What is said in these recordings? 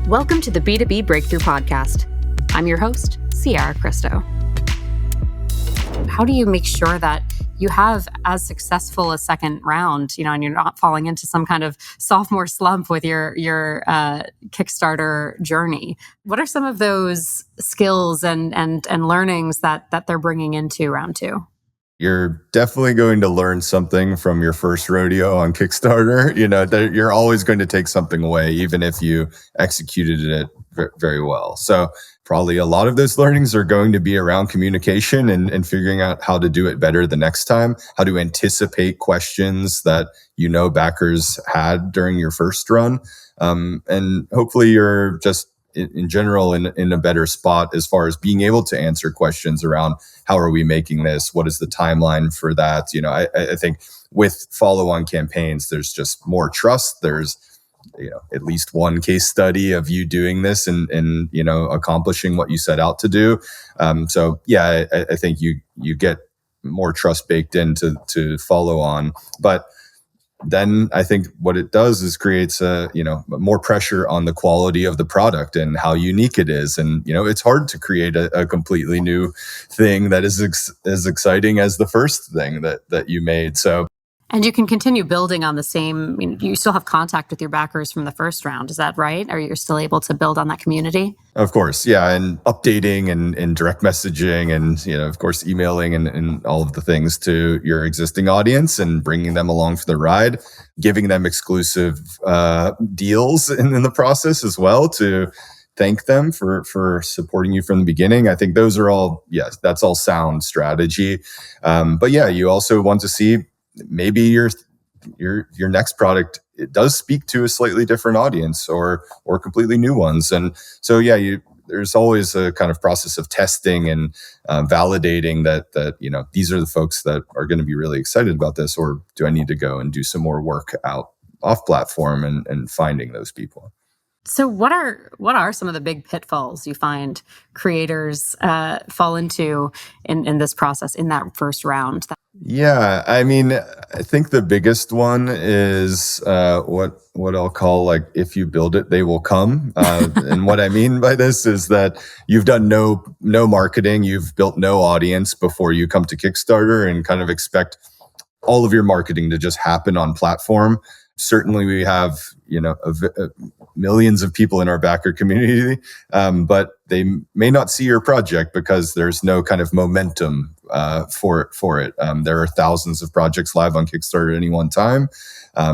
Welcome to the B2B Breakthrough Podcast. I'm your host, Sierra Cristo. How do you make sure that you have as successful a second round, and you're not falling into some kind of sophomore slump with your Kickstarter journey? What are some of those skills and learnings that they're bringing into round two? You're definitely going to learn something from your first rodeo on Kickstarter. You're always going to take something away, even if you executed it very well. So probably a lot of those learnings are going to be around communication and figuring out how to do it better the next time, how to anticipate questions that backers had during your first run. And hopefully you're just in general in a better spot as far as being able to answer questions around how are we making this? What is the timeline for that? I think with follow-on campaigns, there's just more trust. There's at least one case study of you doing this and accomplishing what you set out to do. I think you get more trust baked in to follow on. But then I think what it does is creates more pressure on the quality of the product and how unique it is. And, it's hard to create a completely new thing that is as exciting as the first thing that you made. And you can continue building on the same, you still have contact with your backers from the first round. Is that right? Are you still able to build on that community? Of course. Yeah. And updating and direct messaging and, of course, emailing and all of the things to your existing audience and bringing them along for the ride, giving them exclusive deals in the process as well to thank them for supporting you from the beginning. I think those are all, yes, that's all sound strategy. But yeah, you also want to see maybe your next product, it does speak to a slightly different audience or completely new ones. And so, yeah, there's always a kind of process of testing and validating that these are the folks that are going to be really excited about this, or do I need to go and do some more work off platform and finding those people. So what are some of the big pitfalls you find creators fall into in this process, in that first round? Yeah, I mean, I think the biggest one is what I'll call if you build it, they will come. And what I mean by this is that you've done no marketing, you've built no audience before you come to Kickstarter and kind of expect all of your marketing to just happen on platform. Certainly we have, millions of people in our backer community, but they may not see your project because there's no kind of momentum for it. There are thousands of projects live on Kickstarter at any one time.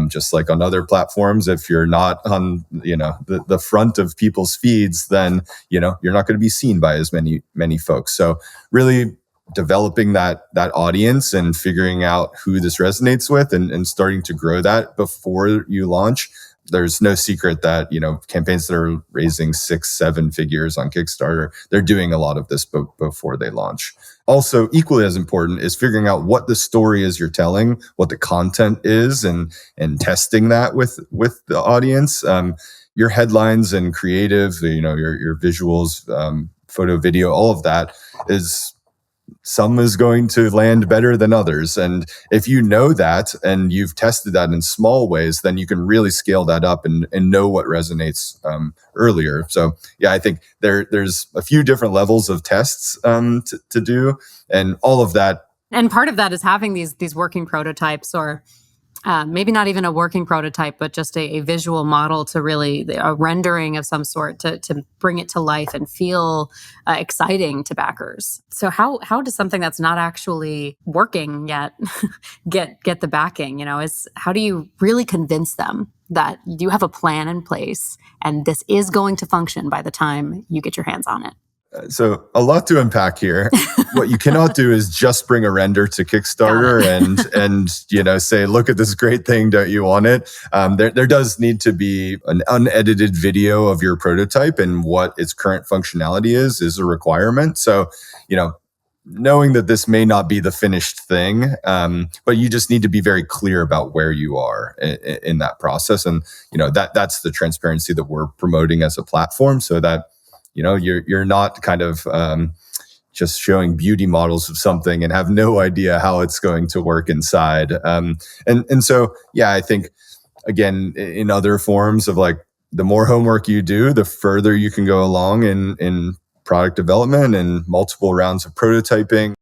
Just like on other platforms, if you're not on, the front of people's feeds, then, you're not going to be seen by as many folks. So really developing that audience and figuring out who this resonates with and starting to grow that before you launch. There's no secret that, campaigns that are raising 6-7 figures on Kickstarter, they're doing a lot of this before they launch. Also, equally as important is figuring out what the story is you're telling, what the content is, and testing that with the audience. Your headlines and creative, your visuals, photo, video, all of that some is going to land better than others. And if you know that and you've tested that in small ways, then you can really scale that up and know what resonates earlier. So yeah, I think there's a few different levels of tests to do, and all of that. And part of that is having these working prototypes, or maybe not even a working prototype, but just a visual model to really, a rendering of some sort to bring it to life and feel exciting to backers. So how does something that's not actually working yet get the backing? How do you really convince them that you have a plan in place and this is going to function by the time you get your hands on it? So a lot to unpack here. What you cannot do is just bring a render to Kickstarter and say, look at this great thing, don't you want it? There does need to be an unedited video of your prototype, and what its current functionality is a requirement. So, knowing that this may not be the finished thing, but you just need to be very clear about where you are in that process. And, that's the transparency that we're promoting as a platform, so that you're not kind of just showing beauty models of something and have no idea how it's going to work inside. And so, yeah, I think, again, in other forms of the more homework you do, the further you can go along in product development and multiple rounds of prototyping.